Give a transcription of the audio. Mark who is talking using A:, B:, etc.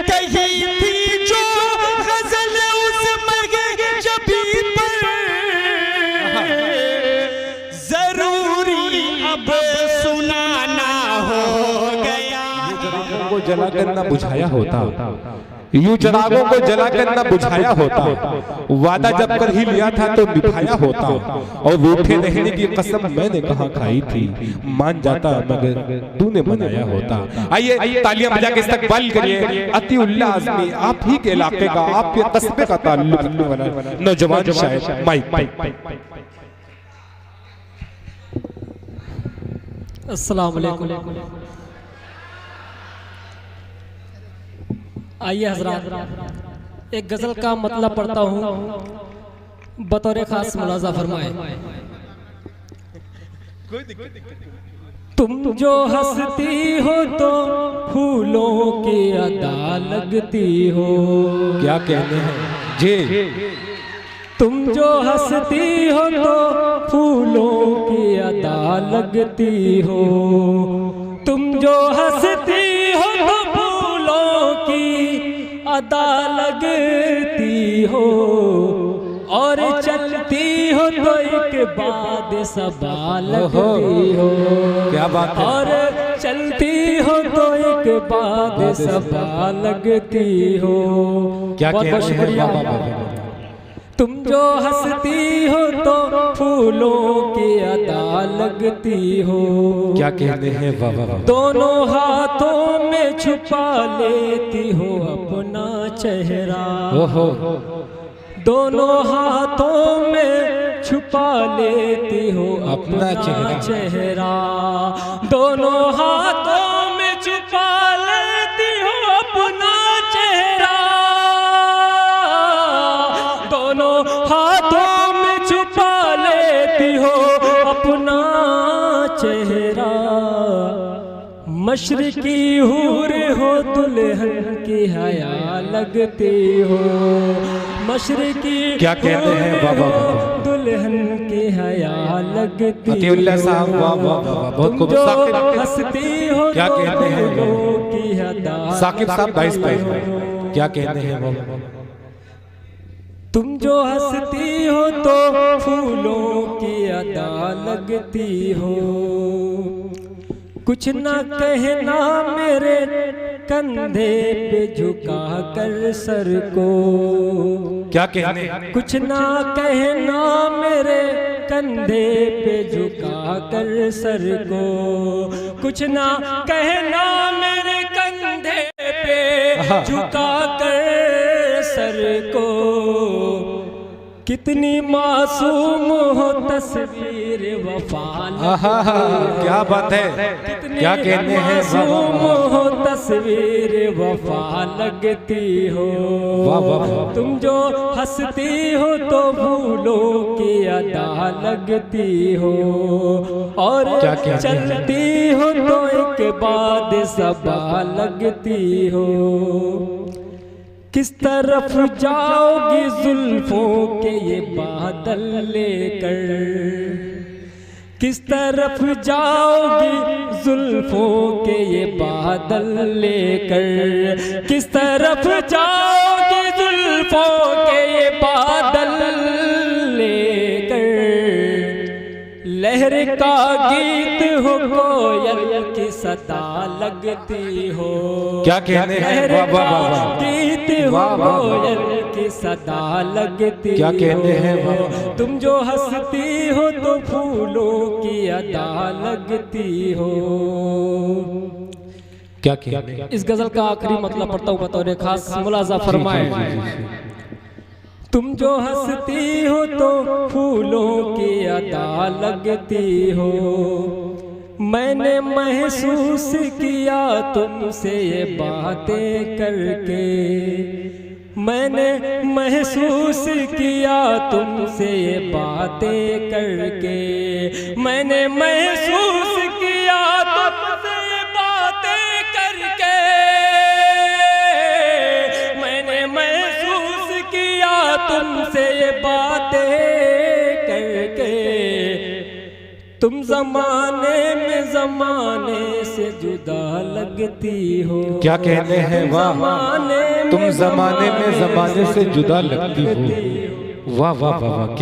A: कही थी जो गजल उस मगे जबी पर, जरूरी अब सुनाना हो गया।
B: चिरागों को जलाकर न बुझाया होता, यूं चिरागों को जलाकर न बुझाया होता, वादा जब कर ही लिया था तो निभाया होता, और रूठे रहने की कसम मैंने कहाँ खाई थी, मान जाता मगर तूने मनाया होता। आइए तालियां बजा के इस्तकबाल करिए अतीउल्लाह आज़मी, आप ही के इलाके का, आपके कस्बे का ताल्लुक रखने वाला नौजवान शायर माइक।
C: अस्सलाम वालेकुम। आइए हजरात, एक गजल का मतलब पढ़ता हूँ, बतौर खास मुलाजा फरमाए। तुम जो हंसती हो तो फूलों की अदा लगती हो।
B: क्या कहते हैं जी?
C: तुम जो हंसती हो तो फूलों की अदा लगती हो। तुम जो हंसती हो तो फूलों की अदा लगती हो, और चलती हो तो एक बाद सबा लगती हो।
B: क्या बात है?
C: और चलती हो तो एक बाद सबा लगती हो।
B: क्या
C: बहुत बहुत शुक्रिया। तुम जो हंसती हो तो फूलों की अदा लगती हो।
B: क्या कहते हैं? वाह वाह।
C: दोनों हाथों में छुपा लेती हो अपना चेहरा।
B: ओहो।
C: दोनों हाथों में छुपा लेती हो अपना चेहरा। दोनों हाथों में छुपा लेती हो अपना चेहरा। दोनों हाथों में छुपा लेती हो अपना चेहरा। मशरिकी हूर हो दुल्हन की हया लगती हो। मशरिकी
B: क्या कहते हैं? वाह वाह।
C: दुल्हन की हया लगती हो।
B: अतीउल्लाह साहब वाह वाह वाह, बहुत खूब।
C: हंसती हो
B: क्या कहते हैं?
C: की अदा
B: साकिब साहब 22 क्या कहते हैं? वाह।
C: तुम जो हंसती हो तो फूलों की अदा लगती हो। कुछ ना कहना मेरे कंधे पे झुका कर सर को।
B: क्या कहते हैं?
C: कुछ ना कहना मेरे कंधे पे झुका कर सर को। कुछ ना कहना मेरे कंधे पे झुका कर सर को। कितनी मासूम हो तस्वीर वफा।
B: क्या बात है? क्या कहते हैं?
C: मासूम हो तस्वीर वफा लगती हो। तुम जो हंसती हो तो फूलों की अदा लगती हो। और चलती हो तो एक बाद सबा लगती हो। किस तरफ जाओगी जुल्फों के ये बादल लेकर। किस तरफ जाओगी जुल्फों के ये बादल लेकर। किस तरफ जाओगी जुल्फों के ये बादल लेकर। लहर का गीत हो कोयल की सदा लगती हो।
B: क्या कहते हैं?
C: लहर का गीत हो कोयल की सदा लगती।
B: क्या कहते हैं?
C: तुम जो हंसती हो तो फूलों की अदा लगती हो।
B: क्या कहते हैं?
C: इस गजल का आखिरी मतलब पढ़ता हूँ, बतौर खास मुलाजा फरमाए। तुम जो हंसती हो तो फूलों की अदा लगती हो। मैंने महसूस किया तुमसे ये बातें करके। मैंने महसूस किया तुमसे ये बातें करके। मैंने महसूस किया तुमसे ये बातें करके। मैंने महसूस किया तुमसे ये बातें करके। तुम जमाने में जमाने से जुदा लगती हो।
B: क्या कहने हैं वाह, तुम जमाने में जमाने से जुदा लगती हो। वाह वाह वाह वाह, क्या